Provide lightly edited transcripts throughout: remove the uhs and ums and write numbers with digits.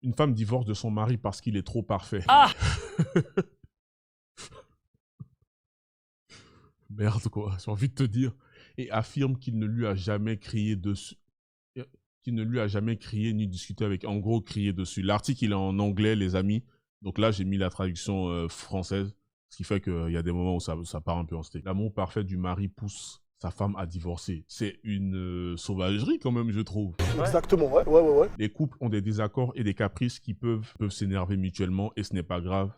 Une femme divorce de son mari parce qu'il est trop parfait. Ah! Merde, quoi, j'ai envie de te dire. Et affirme qu'il ne lui a jamais crié dessus. Qu'il ne lui a jamais crié ni discuté avec. En gros, crié dessus. L'article, il est en anglais, les amis. Donc là, j'ai mis la traduction française. Ce qui fait qu'il y a des moments où ça part un peu en steak. L'amour parfait du mari pousse sa femme à divorcer. C'est une sauvagerie quand même, je trouve. Exactement, ouais. Les couples ont des désaccords et des caprices qui peuvent s'énerver mutuellement et ce n'est pas grave.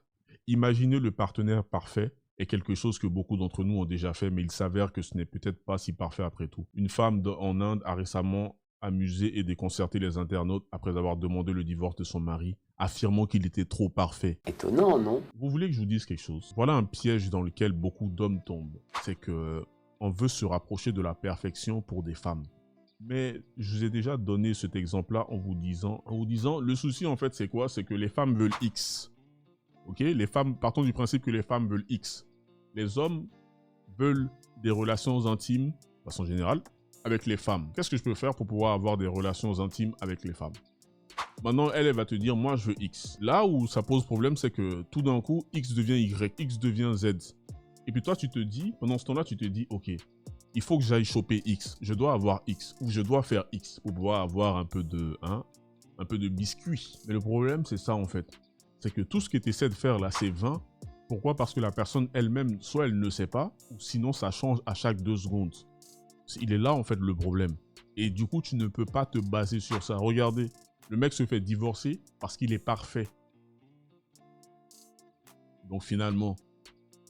Imaginez le partenaire parfait est quelque chose que beaucoup d'entre nous ont déjà fait, mais il s'avère que ce n'est peut-être pas si parfait après tout. Une femme en Inde a récemment amusé et déconcerté les internautes après avoir demandé le divorce de son mari, affirmant qu'il était trop parfait. Étonnant, non? Vous voulez que je vous dise quelque chose? Voilà un piège dans lequel beaucoup d'hommes tombent. C'est que on veut se rapprocher de la perfection pour des femmes. Mais je vous ai déjà donné cet exemple-là en vous disant, le souci en fait c'est quoi? C'est que les femmes veulent X. Ok? Les femmes, partons du principe que les femmes veulent X. Les hommes veulent des relations intimes, de façon générale, avec les femmes. Qu'est-ce que je peux faire pour pouvoir avoir des relations intimes avec les femmes? Maintenant, elle va te dire, moi je veux X. Là où ça pose problème, c'est que tout d'un coup, X devient Y, X devient Z. Et puis toi, tu te dis, pendant ce temps-là, tu te dis, ok, il faut que j'aille choper X, je dois avoir X, ou je dois faire X pour pouvoir avoir un peu de biscuit. Mais le problème, c'est ça en fait. C'est que tout ce que tu essaies de faire là, c'est vain. Pourquoi? Parce que la personne elle-même, soit elle ne sait pas, ou sinon ça change à chaque 2 secondes. Il est là en fait le problème. Et du coup, tu ne peux pas te baser sur ça. Regardez, le mec se fait divorcer parce qu'il est parfait. Donc finalement,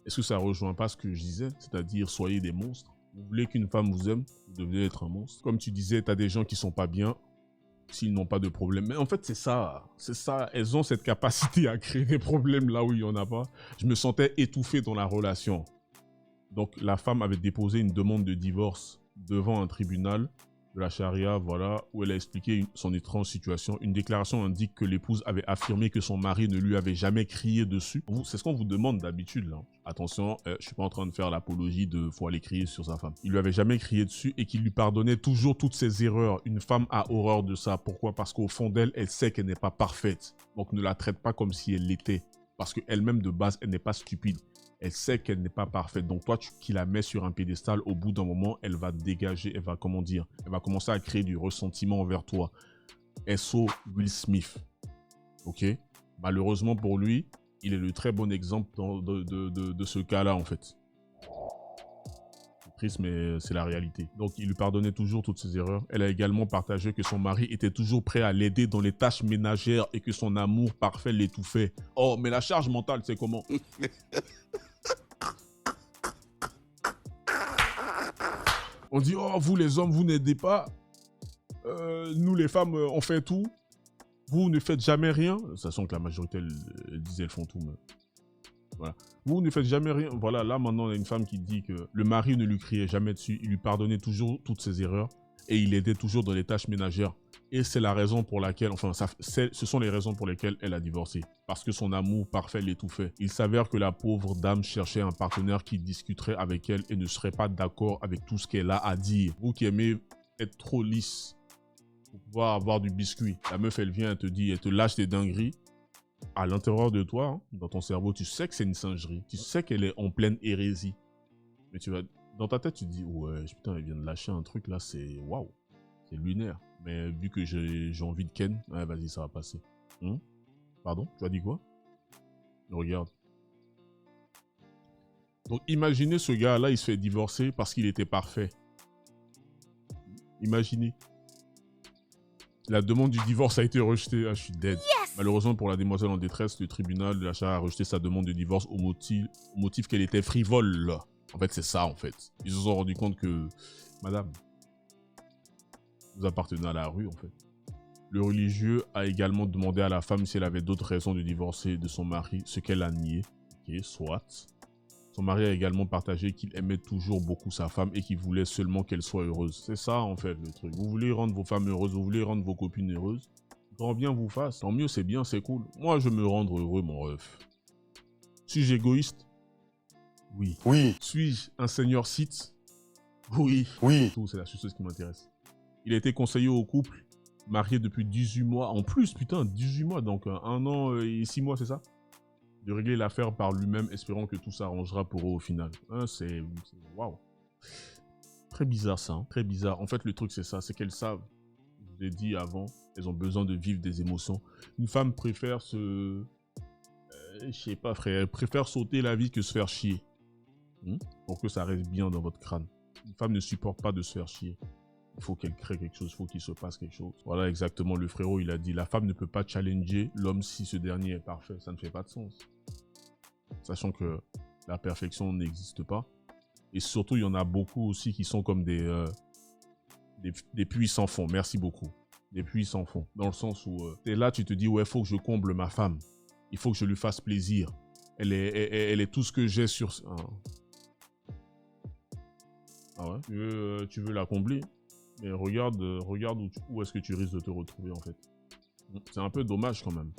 est-ce que ça rejoint pas ce que je disais? C'est-à-dire, soyez des monstres. Vous voulez qu'une femme vous aime, vous devez être un monstre. Comme tu disais, tu as des gens qui sont pas bien, s'ils n'ont pas de problème. Mais en fait, c'est ça. C'est ça. Elles ont cette capacité à créer des problèmes là où il n'y en a pas. Je me sentais étouffé dans la relation. Donc, la femme avait déposé une demande de divorce devant un tribunal de la charia, voilà, où elle a expliqué son étrange situation. Une déclaration indique que l'épouse avait affirmé que son mari ne lui avait jamais crié dessus. C'est ce qu'on vous demande d'habitude, là. Attention, je suis pas en train de faire l'apologie de faut aller crier sur sa femme. Il lui avait jamais crié dessus et qu'il lui pardonnait toujours toutes ses erreurs. Une femme a horreur de ça. Pourquoi? Parce qu'au fond d'elle, elle sait qu'elle n'est pas parfaite. Donc ne la traite pas comme si elle l'était. Parce qu'elle-même, de base, elle n'est pas stupide. Elle sait qu'elle n'est pas parfaite. Donc toi, qui la mets sur un piédestal, au bout d'un moment, elle va dégager, elle va commencer à créer du ressentiment envers toi. SO Will Smith. Ok? Malheureusement pour lui, il est le très bon exemple de ce cas-là, en fait. C'est triste, mais c'est la réalité. Donc, il lui pardonnait toujours toutes ses erreurs. Elle a également partagé que son mari était toujours prêt à l'aider dans les tâches ménagères et que son amour parfait l'étouffait. Oh, mais la charge mentale, c'est comment? On dit, oh, vous les hommes, vous n'aidez pas. Nous les femmes, on fait tout. Vous ne faites jamais rien. Sachant que la majorité, elle disait, elles font tout. Mais... voilà. Vous ne faites jamais rien. Voilà, là maintenant, il y a une femme qui dit que le mari ne lui criait jamais dessus. Il lui pardonnait toujours toutes ses erreurs. Et il l'aidait toujours dans les tâches ménagères. Et c'est la raison pour laquelle, ce sont les raisons pour lesquelles elle a divorcé. Parce que son amour parfait l'étouffait. Il s'avère que la pauvre dame cherchait un partenaire qui discuterait avec elle et ne serait pas d'accord avec tout ce qu'elle a à dire. Vous qui aimez être trop lisse pour pouvoir avoir du biscuit. La meuf, elle vient, elle te dit, elle te lâche des dingueries. À l'intérieur de toi, hein, dans ton cerveau, tu sais que c'est une singerie. Tu sais qu'elle est en pleine hérésie. Mais dans ta tête, tu te dis, ouais, putain, elle vient de lâcher un truc là, c'est waouh. C'est lunaire. Mais vu que j'ai envie de ken, ouais, vas-y, ça va passer. Pardon? Tu as dit quoi? Regarde. Donc, imaginez ce gars-là, il se fait divorcer parce qu'il était parfait. Imaginez. La demande du divorce a été rejetée. Ah, je suis dead. Yes! Malheureusement pour la demoiselle en détresse, le tribunal de la charia a rejeté sa demande de divorce au motif qu'elle était frivole. En fait, c'est ça, en fait. Ils se sont rendus compte que, madame, vous appartenez à la rue, en fait. Le religieux a également demandé à la femme si elle avait d'autres raisons de divorcer de son mari, ce qu'elle a nié. Ok, soit. Son mari a également partagé qu'il aimait toujours beaucoup sa femme et qu'il voulait seulement qu'elle soit heureuse. C'est ça, en fait, le truc. Vous voulez rendre vos femmes heureuses, vous voulez rendre vos copines heureuses. Grand bien vous fasse. Tant mieux, c'est bien, c'est cool. Moi, je me rendre heureux, mon ref. Suis-je égoïste? Oui. Oui. Suis-je un seigneur Sith? Oui. Oui. C'est la chose qui m'intéresse. Il a été conseillé au couple marié depuis 18 mois. En plus, putain, 18 mois, donc 1 an et 6 mois, c'est ça? De régler l'affaire par lui-même, espérant que tout s'arrangera pour eux au final. Hein, c'est... Waouh. Très bizarre ça, hein, très bizarre. En fait, le truc, c'est ça, c'est qu'elles savent. Je vous l'ai dit avant, elles ont besoin de vivre des émotions. Une femme préfère se... je sais pas, frère, elle préfère sauter la vie que se faire chier. Pour que ça reste bien dans votre crâne. Une femme ne supporte pas de se faire chier. Il faut qu'elle crée quelque chose, il faut qu'il se passe quelque chose. Voilà exactement, le frérot, il a dit, la femme ne peut pas challenger l'homme si ce dernier est parfait. Ça ne fait pas de sens. Sachant que la perfection n'existe pas. Et surtout, il y en a beaucoup aussi qui sont comme des puits sans fond. Merci beaucoup. Des puits sans fond. Dans le sens où t'es là, tu te dis, ouais, il faut que je comble ma femme. Il faut que je lui fasse plaisir. Elle est tout ce que j'ai sur... Ah ouais, tu veux la combler. Mais regarde où est-ce que tu risques de te retrouver en fait. C'est un peu dommage quand même.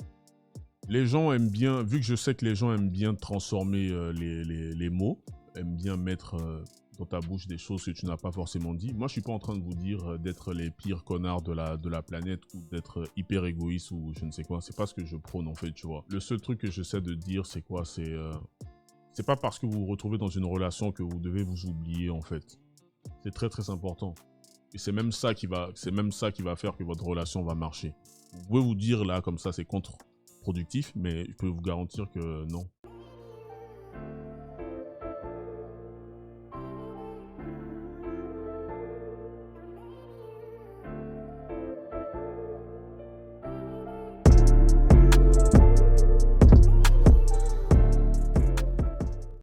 Les gens aiment bien, vu que je sais que les gens aiment bien transformer les mots, aiment bien mettre dans ta bouche des choses que tu n'as pas forcément dit. Moi, je suis pas en train de vous dire d'être les pires connards de la planète ou d'être hyper égoïste ou je ne sais quoi. C'est pas ce que je prône en fait, tu vois. Le seul truc que j'essaie de dire, c'est quoi? C'est pas parce que vous vous retrouvez dans une relation que vous devez vous oublier en fait. C'est très très important. Et c'est même ça qui va faire que votre relation va marcher. Vous pouvez vous dire là comme ça c'est contre-productif, mais je peux vous garantir que non.